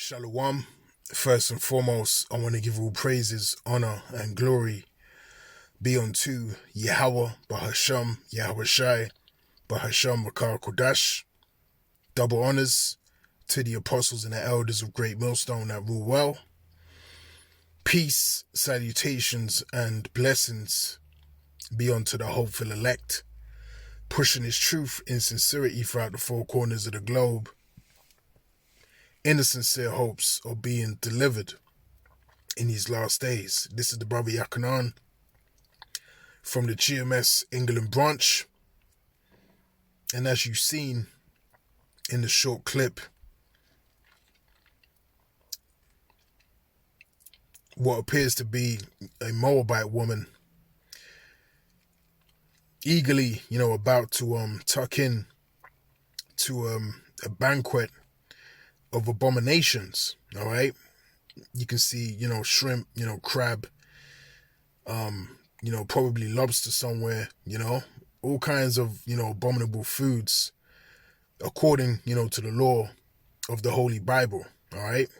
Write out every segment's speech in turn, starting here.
Shalom. First and foremost, I want to give all praises, honor, and glory be unto Yahweh, Bahasham, Yahweh Shai, Bahasham, Rakar Kodash. Double honors to the apostles and the elders of Great Millstone that rule well. Peace, salutations, and blessings be unto the hopeful elect, pushing his truth in sincerity throughout the four corners of the globe, in the sincere hopes of being delivered in these last days. This is the brother Yakanan from the GMS England branch. And as you've seen in the short clip, what appears to be a Moabite woman eagerly, about to tuck in to a banquet of abominations. All right, you can see shrimp, crab, probably lobster somewhere, all kinds of abominable foods according to the law of the Holy Bible. All right,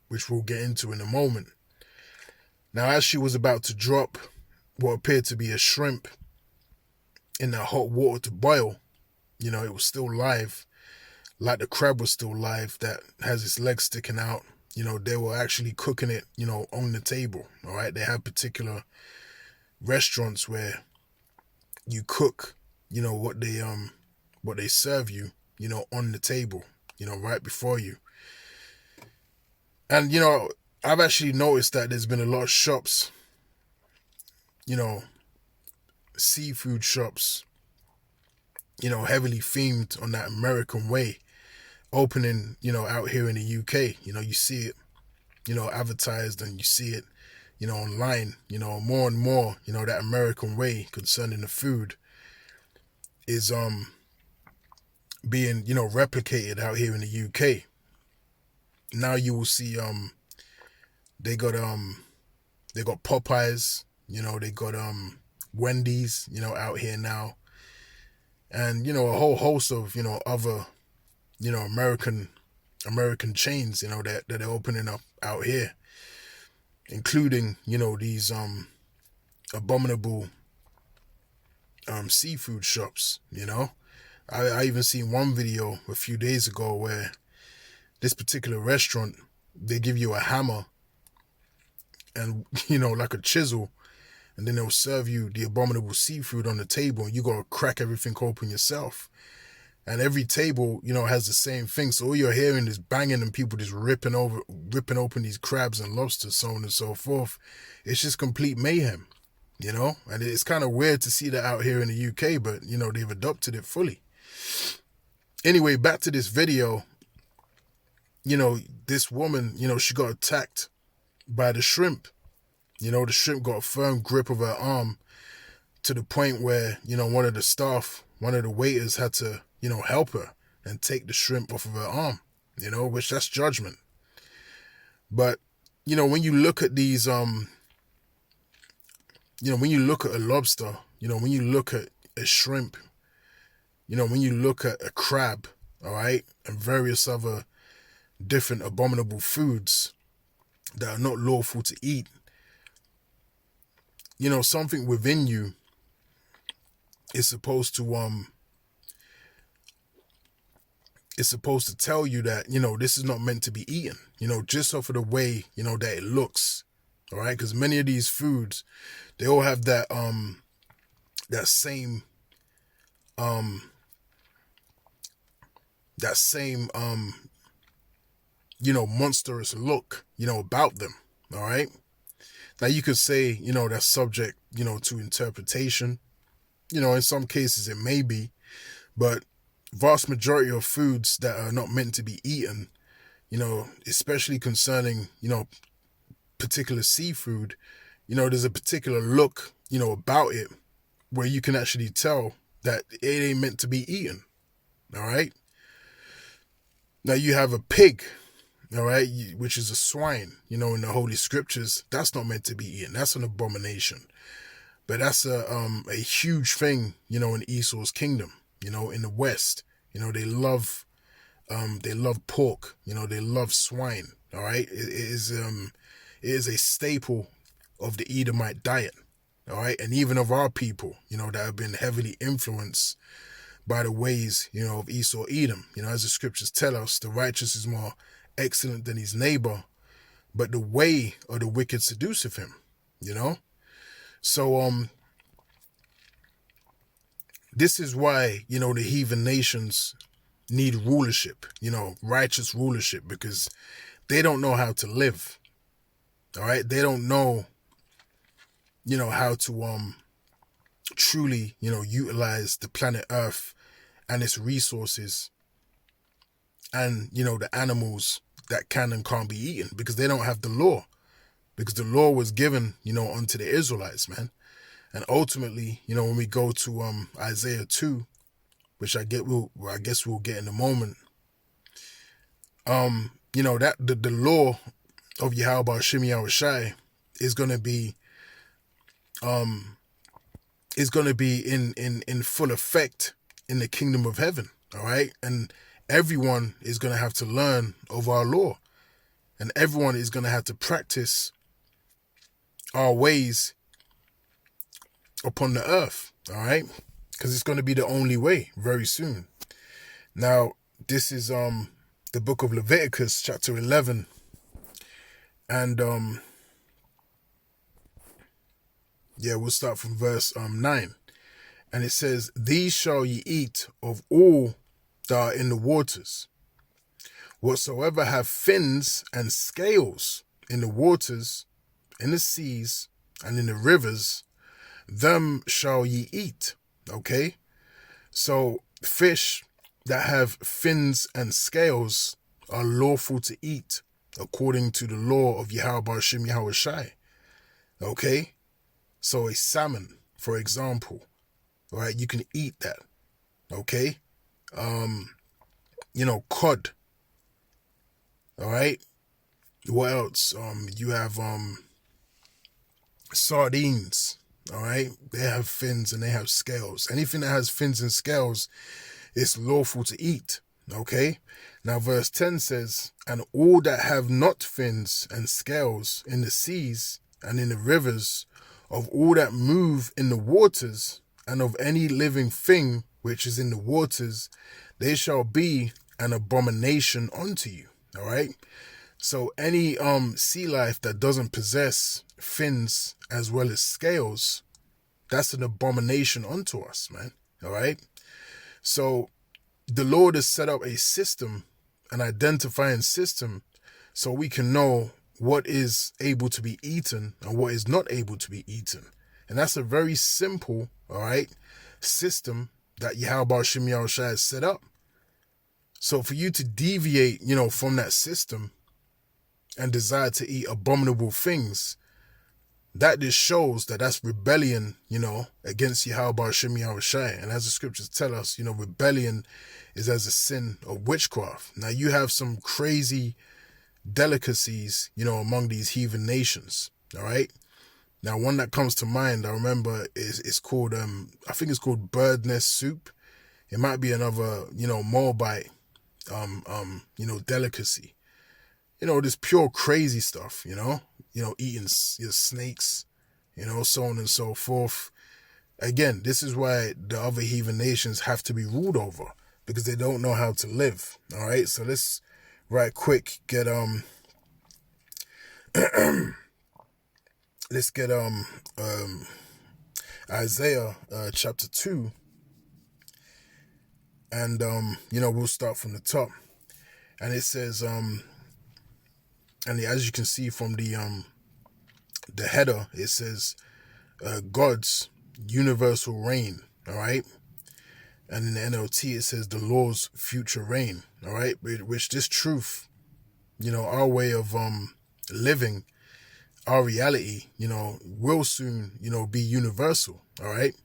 which we'll get into in a moment. Now, as she was about to drop what appeared to be a shrimp in that hot water to boil, it was still live, like the crab was still live that has its legs sticking out. They were actually cooking it, on the table. All right, they have particular restaurants where you cook, what they serve you, on the table, right before you. And I've actually noticed that there's been a lot of shops, seafood shops, heavily themed on that American way, opening, out here in the UK. You see it, advertised, and you see it, online, more and more, that American way concerning the food is being, replicated out here in the UK. Now you will see they got Popeyes, they got Wendy's, out here now. And, a whole host of, other, American chains, that they're opening up out here, including, these abominable seafood shops. I even seen one video a few days ago where this particular restaurant, they give you a hammer and, like a chisel, and then they'll serve you the abominable seafood on the table, and you gotta crack everything open yourself. And every table, has the same thing. So all you're hearing is banging and people just ripping open these crabs and lobsters, so on and so forth. It's just complete mayhem, and it's kind of weird to see that out here in the UK, but, they've adopted it fully. Anyway, back to this video. This woman, she got attacked by the shrimp. The shrimp got a firm grip of her arm to the point where, one of the waiters had to, help her and take the shrimp off of her arm, which that's judgment. But, when you look at these, when you look at a lobster, when you look at a shrimp, when you look at a crab, all right, and various other different abominable foods that are not lawful to eat, something within you is supposed to tell you that, this is not meant to be eaten, just off of the way, that it looks. All right. Because many of these foods, they all have that, same monstrous look, about them. All right. Now you could say, that's subject, to interpretation. In some cases it may be, but vast majority of foods that are not meant to be eaten, especially concerning, particular seafood, there's a particular look, about it where you can actually tell that it ain't meant to be eaten. All right. Now you have a pig, all right, which is a swine, in the Holy Scriptures. That's not meant to be eaten. That's an abomination. But that's a huge thing, in Esau's kingdom, in the West. They love pork, they love swine, All right, it is a staple of the Edomite diet. All right, and even of our people, that have been heavily influenced by the ways, of Esau Edom. As the scriptures tell us, the righteous is more excellent than his neighbor, but the way of the wicked seduceth him. So this is why, the heathen nations need rulership, righteous rulership, because they don't know how to live. All right, they don't know, how to truly, utilize the planet Earth and its resources, and the animals that can and can't be eaten, because they don't have the law, because the law was given unto the Israelites, man. And ultimately, when we go to Isaiah 2, which I guess we'll get in a moment, that the law of Yahweh Shimi Yahushai is gonna be in full effect in the kingdom of heaven. All right, and everyone is gonna have to learn of our law, and everyone is gonna have to practice our ways upon the earth. All right, because it's gonna be the only way very soon. Now, this is the book of Leviticus, chapter 11, and we'll start from verse 9. And it says, "These shall ye eat of all that are in the waters. Whatsoever have fins and scales in the waters, in the seas, and in the rivers, them shall ye eat." Okay? So fish that have fins and scales are lawful to eat according to the law of Yahweh Shem Yahushai. Okay? So a salmon, for example, right? You can eat that. Okay? Cod. All right? What else? You have sardines. All right? They have fins and they have scales. Anything that has fins and scales is lawful to eat. Okay? Now verse 10 says, "And all that have not fins and scales in the seas and in the rivers, of all that move in the waters, and of any living thing which is in the waters, they shall be an abomination unto you." All right? So any sea life that doesn't possess fins as well as scales, that's an abomination unto us, man. All right? So the Lord has set up a system, an identifying system, so we can know what is able to be eaten and what is not able to be eaten. And that's a very simple, all right, system that Yahweh Shem Yahushai has set up. So for you to deviate, from that system and desire to eat abominable things, that just shows that that's rebellion, against Yahweh Shem Yahushai. And as the scriptures tell us, rebellion is as a sin of witchcraft. Now you have some crazy delicacies, among these heathen nations. All right. Now one that comes to mind, I remember, is called I think it's called bird nest soup. It might be another, Moabite delicacy. This pure crazy stuff, eating snakes, so on and so forth. Again, this is why the other heathen nations have to be ruled over, because they don't know how to live. All right, so let's right quick get let's get Isaiah chapter 2, and we'll start from the top. And it says and as you can see from the header, it says God's universal reign. All right. And in the NLT, it says the Lord's future reign. All right. Which this truth, our way of living, our reality, will soon, be universal. All right.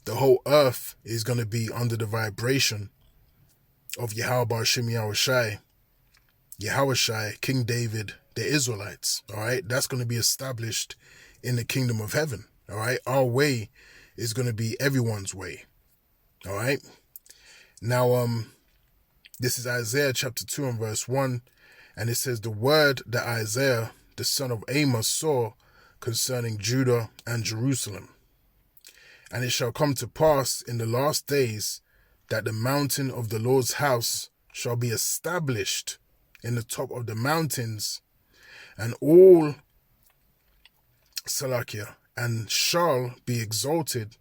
The whole earth is going to be under the vibration of Yahweh Shem Yahushai, King David, the Israelites. All right. That's going to be established in the kingdom of heaven. All right. Our way is going to be everyone's way. All right. Now, this is Isaiah chapter 2 and verse 1. And it says, the word that Isaiah, the son of Amos, saw concerning Judah and Jerusalem. And it shall come to pass in the last days that the mountain of the Lord's house shall be established in the top of the mountains, and all Salakia, and shall be exalted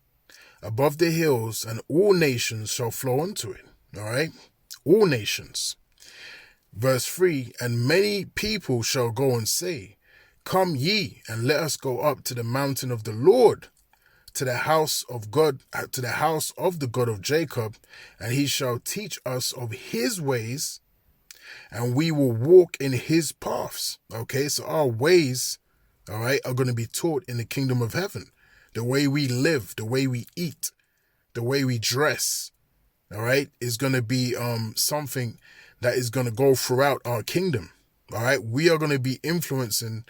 above the hills, and all nations shall flow unto it. All right? All nations. Verse 3, and many people shall go and say, come ye, and let us go up to the mountain of the Lord, to the house of God, to the house of the God of Jacob, and he shall teach us of his ways, and we will walk in his paths. Okay, so our ways, all right, are going to be taught in the kingdom of heaven. The way we live, the way we eat, the way we dress, all right, is going to be something that is going to go throughout our kingdom. All right, we are going to be influencing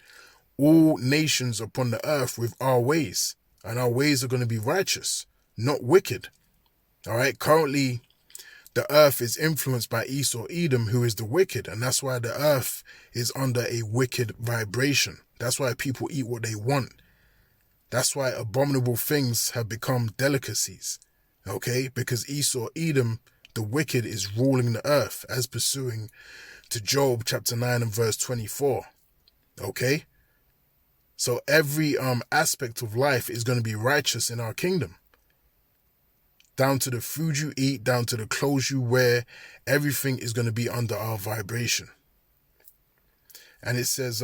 all nations upon the earth with our ways, and our ways are going to be righteous, not wicked. All right, currently the earth is influenced by Esau, Edom, who is the wicked, and that's why the earth is under a wicked vibration. That's why people eat what they want. That's why abominable things have become delicacies. Okay, because Esau, Edom, the wicked, is ruling the earth, as pursuing to Job chapter 9 and verse 24. Okay, so every aspect of life is going to be righteous in our kingdom. Down to the food you eat, down to the clothes you wear, everything is going to be under our vibration. And it says,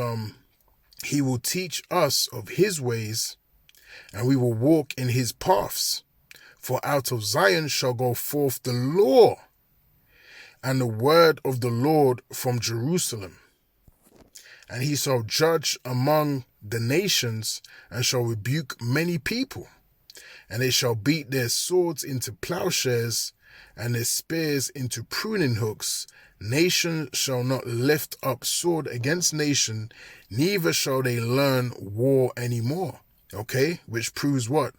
he will teach us of his ways, and we will walk in his paths. For out of Zion shall go forth the law, and the word of the Lord from Jerusalem. And he shall judge among the nations, and shall rebuke many people. And they shall beat their swords into plowshares, and their spears into pruning hooks. Nation shall not lift up sword against nation, neither shall they learn war anymore. Okay, which proves what?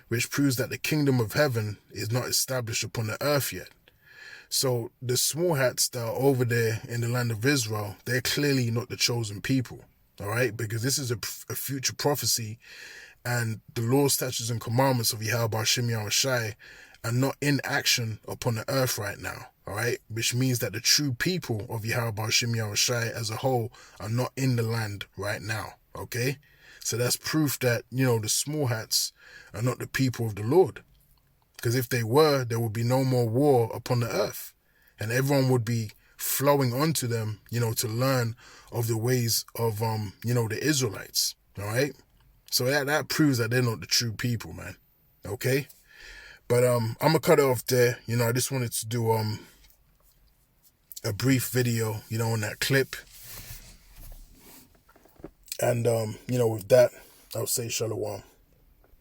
Which proves that the kingdom of heaven is not established upon the earth yet. So the small hats that are over there in the land of Israel, they're clearly not the chosen people. All right, because this is a future prophecy, and the law, statutes, and commandments of Yahweh Shem Yahushai are not in action upon the earth right now. All right, which means that the true people of Yahweh Shem Yahushai as a whole are not in the land right now. Okay, so that's proof that, the small hats are not the people of the Lord. Because if they were, there would be no more war upon the earth, and everyone would be flowing onto them, to learn of the ways of, the Israelites. All right. So that proves that they're not the true people, man. Okay. But I'm gonna cut it off there. I just wanted to do a brief video, on that clip. And with that, I'll say shalom.